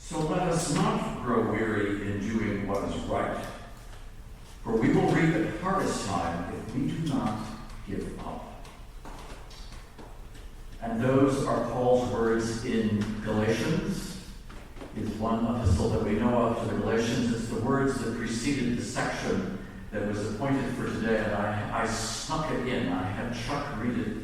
So let us not grow weary in doing what is right, for we will reap at harvest time if we do not give up. And those are Paul's words in Galatians. Is one epistle that we know of to the Galatians. It's the words that preceded the section that was appointed for today, and I snuck it in. I had Chuck read it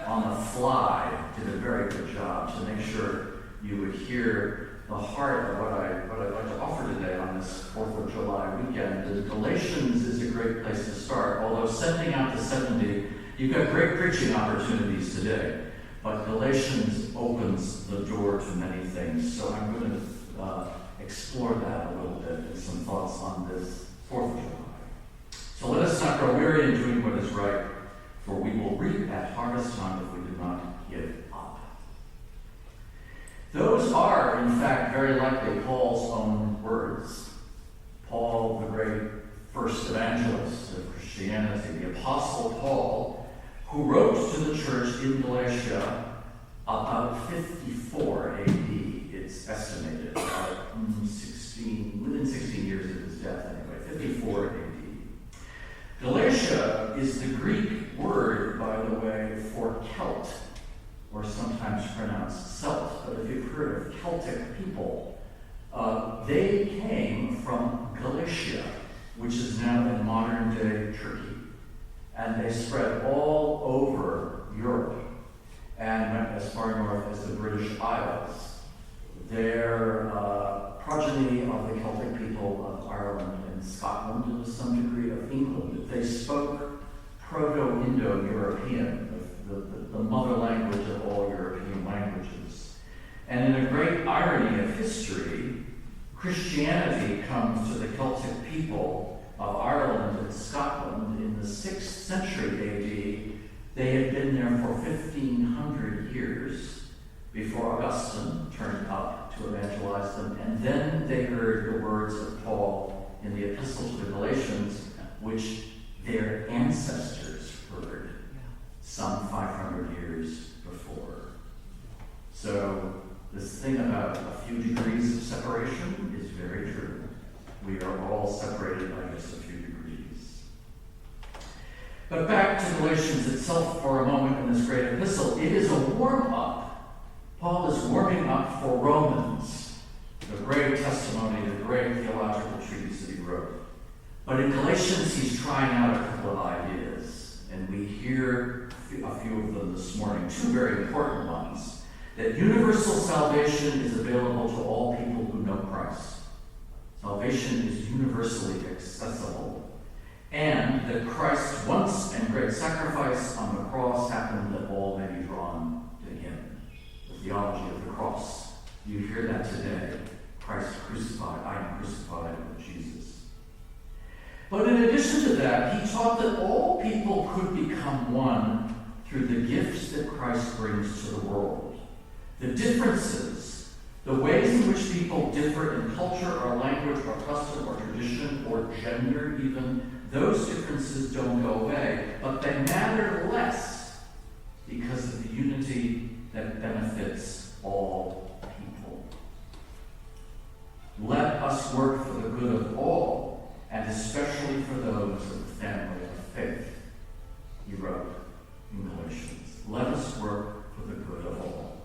on the fly. Did a very good job to make sure you would hear the heart of what I'd like to offer today on this 4th of July weekend. The Galatians is a great place to start, although sending out the 70, you've got great preaching opportunities today, but Galatians opens the door to many things. So I'm going to explore that a little bit and some thoughts on this 4th of July. So let us not grow weary in doing what is right, for we will reap at harvest time if we do not give up. Those are, in fact, very likely Paul's own words. Paul, the great first evangelist of Christianity, the Apostle Paul, who wrote to the church in Galatia about 54 A.D., it's estimated, about within 16 years of his death anyway, 54 A.D. Galatia is the Greek word, by the way, for Celt, or sometimes pronounced Celt. But if you've heard of Celtic people, they came from Galatia, which is now in modern-day Turkey. And they spread all over Europe and went as far north as the British Isles. They're progeny of the Celtic people of Ireland and Scotland, and to some degree of England. They spoke Proto-Indo-European, the mother language of all European languages. And in a great irony of history, Christianity comes to the Celtic people of Ireland and Scotland in the 6th century A.D. They had been there for 1,500 years before Augustine turned up to evangelize them. And then they heard the words of Paul in the Epistle to the Galatians, which their ancestors heard some 500 years before. So this thing about a few degrees of separation is very true. We are all separated by just a few degrees. But back to Galatians itself for a moment in this great epistle. It is a warm-up. Paul is warming up for Romans, the great testimony, the great theological treatise that he wrote. But in Galatians, he's trying out a couple of ideas, and we hear a few of them this morning, two very important ones. That universal salvation is available to all people who know Christ. Salvation is universally accessible. And that Christ's once and great sacrifice on the cross happened that all may be drawn to him. The theology of the cross. You hear that today. Christ crucified. I am crucified with Jesus. But in addition to that, he taught that all people could become one through the gifts that Christ brings to the world. The differences, the ways in which people differ in culture or language or custom or tradition or gender even, those differences don't go away, but they matter less because of the unity that benefits all people. Let us work for the good of all, and especially for those of the family of faith, he wrote in Galatians. Let us work for the good of all.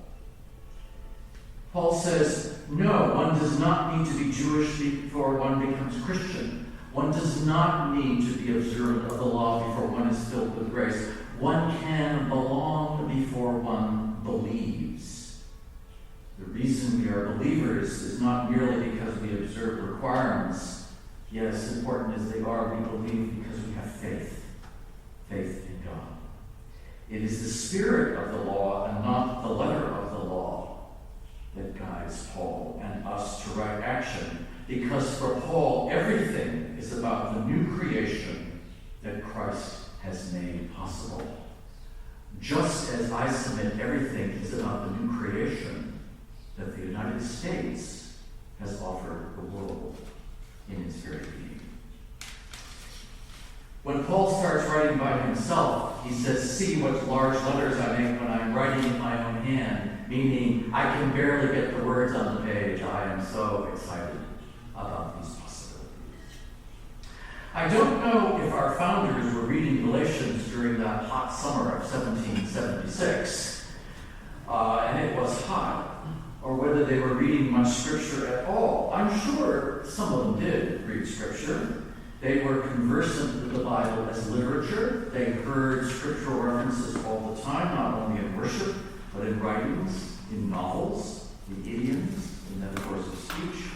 Paul says, no, one does not need to be Jewish before one becomes Christian. One does not need to be observant of the law before one is filled with grace. One can belong before one believes. The reason we are believers is not merely because we observe requirements, yet as important as they are, we believe because we have faith. Faith in God. It is the spirit of the law and not the letter of the law that guides Paul and us to right action. Because for Paul, everything is about the new creation that Christ has made possible. Just as I submit everything is about the new creation that the United States has offered the world in its very being. When Paul starts writing by himself, he says, see what large letters I make when I'm writing in my own hand. meaning I can barely get the words on the page. I am so excited about these possibilities. I don't know if our founders were reading Galatians during that hot summer of 1776, and it was hot, or whether they were reading much scripture at all. I'm sure some of them did read scripture. They were conversant with the Bible as literature. They heard scriptural references all the time, not only in worship, but in writings, in novels, in idioms, in metaphors of speech.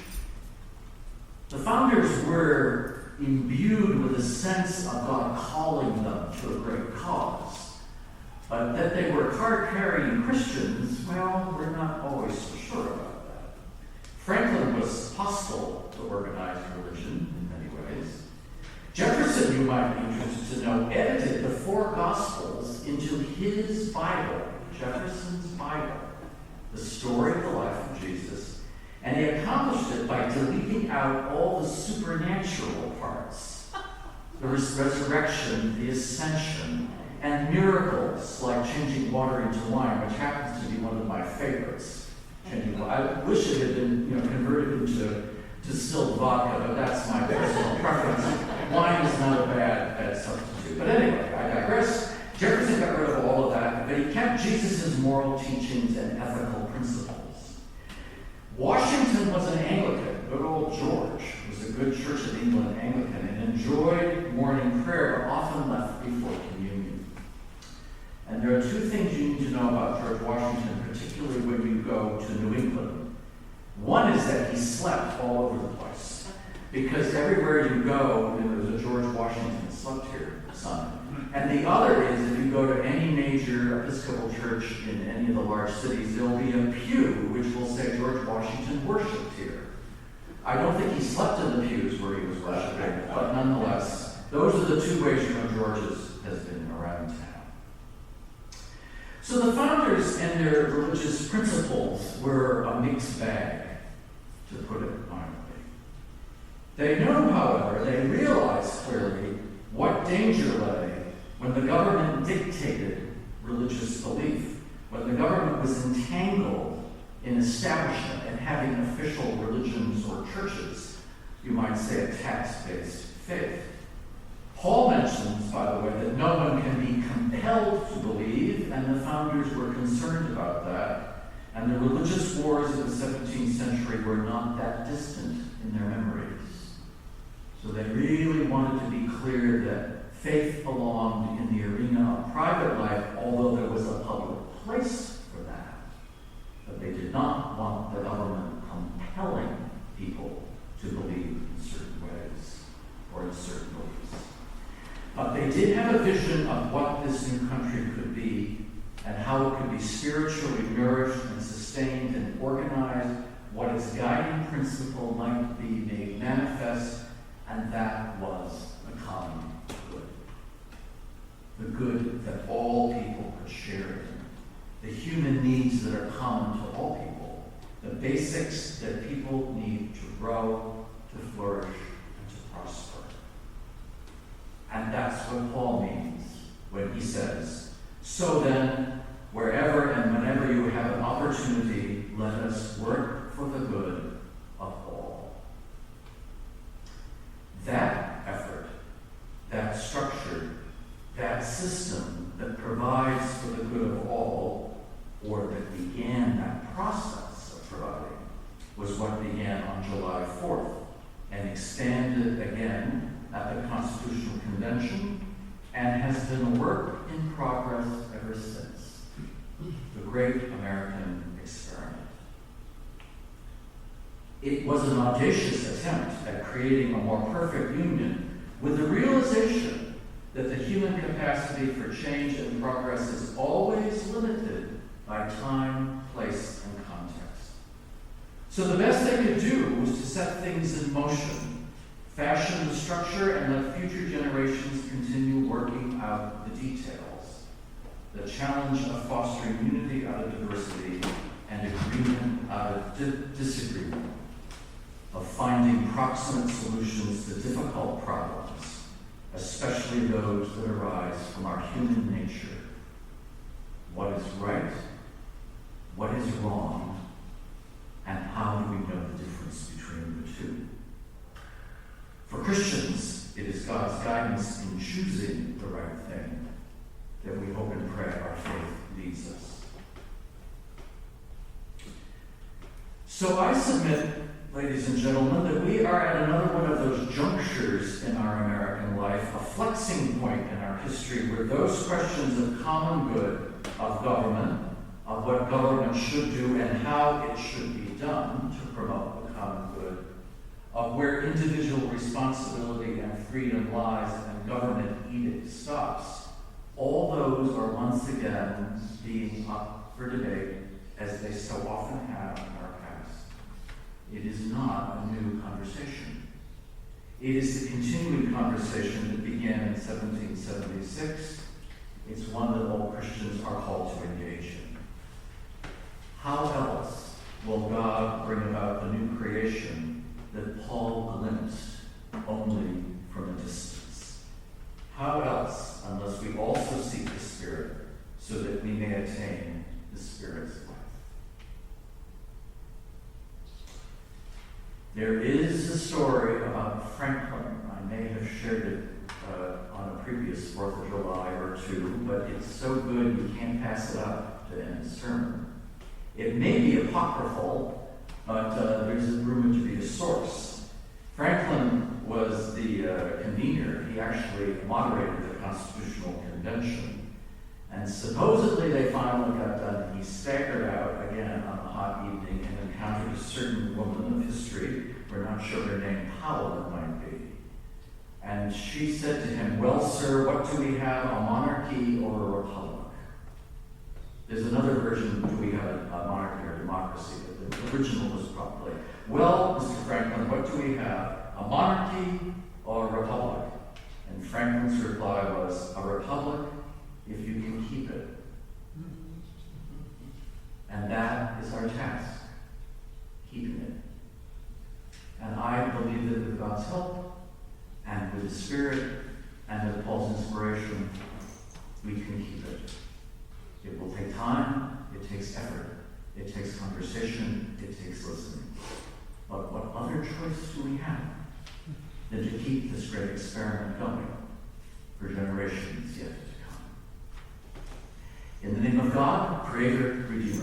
The founders were imbued with a sense of God calling them to a great cause. But that they were card-carrying Christians, well, we're not always so sure about that. Franklin was hostile to organized religion in many ways. Jefferson, you might be interested to know, edited the 4 Gospels into his Bible, Jefferson's Bible, the story of the life of Jesus, and he accomplished it by deleting out all the supernatural parts, the resurrection, the ascension, and miracles like changing water into wine, which happens to be one of my favorites. I wish it had been converted into distilled vodka, but that's my personal preference. Wine is not a bad substitute. But anyway, I digress. Jefferson got rid of all of that, but he kept Jesus' moral teachings and ethical principles. Washington was an Anglican. Good old George was a good Church of England Anglican and enjoyed morning prayer, but often left before communion. And there are 2 things you need to know about George Washington, particularly when you go to New England. One is that he slept all over the place, because everywhere you go, there's a George Washington slept here sign. And the other is, if you go to any major Episcopal church in any of the large cities, there'll be a pew which will say George Washington worshipped here. I don't think he slept in the pews where he was worshiping, but nonetheless, those are the 2 ways George has been around town. So the founders and their religious principles were a mixed bag, to put it mildly. They know, however, they realized clearly what danger lay when the government dictated religious belief, when the government was entangled in establishment and having official religions or churches, you might say a tax-based faith. Paul mentions, by the way, that no one can be compelled to believe, and the founders were concerned about that, and the religious wars of the 17th century were not that distant in their memories. So they really wanted to be clear that faith belonged in the arena of private life, although there was a public place for that. But they did not want the government compelling people to believe in certain ways or in certain beliefs. But they did have a vision of what this new country could be and how it could be spiritually nourished and sustained and organized, what its guiding principle might be made manifest, and that was the common good. The good that all people could share in. The human needs that are common to all people. The basics that people need to grow, to flourish, and to prosper. And that's what Paul means when he says, "So then, wherever and whenever you have an opportunity, let us work for the good of all." That effort, that structure, that system that provides for the good of all, or that began that process of providing, was what began on July 4th and expanded again at the Constitutional Convention and has been a work in progress ever since. The great American experiment. It was an audacious attempt at creating a more perfect union with the realization that the human capacity for change and progress is always limited by time, place, and context. So the best they could do was to set things in motion, fashion the structure, and let future generations continue working out the details. The challenge of fostering unity out of diversity and agreement out of disagreement, of finding proximate solutions to difficult problems, especially those that arise from our human nature. What is right? what is wrong, and how do we know the difference between the two? For Christians, it is God's guidance in choosing the right thing that we hope and pray our faith leads us. So I submit, ladies and gentlemen, that we are at another one of those junctures in our American life, a flexing point in our history where those questions of common good, of government, of what government should do and how it should be done to promote the common good, of where individual responsibility and freedom lies and government edict stops, all those are once again being up for debate, as they so often have in our past. It is not a new conversation. It is the continuing conversation that began in 1776. It's one that all Christians are called to engage in. How else will God bring about the new creation that Paul glimpsed only from a distance? How else, unless we also seek the Spirit, so that we may attain the Spirit's life? There is a story about Franklin. I may have shared it on a previous 4th of July or two, but it's so good you can't pass it up to end a sermon. It may be apocryphal, but there's rumored to be a source. Franklin was the convener. He actually moderated the Constitutional Convention. And supposedly they finally got done, and he staggered out again on a hot evening and encountered a certain woman of history. We're not sure her name, Powell it might be. And she said to him, "Well, sir, what do we have, a monarchy or a republic?" There's another version, do we have a monarchy or democracy? But the original was probably, "Well, Mr. Franklin, what do we have, a monarchy or a republic?" And Franklin's reply was, "A republic, if you can keep it." And that is our task, keeping it. And I believe that with God's help, and with the Spirit, and with Paul's inspiration, we can keep it. It will take time, it takes effort, it takes conversation, it takes listening. But what other choice do we have than to keep this great experiment going for generations yet to come? In the name of God, Creator, Redeemer,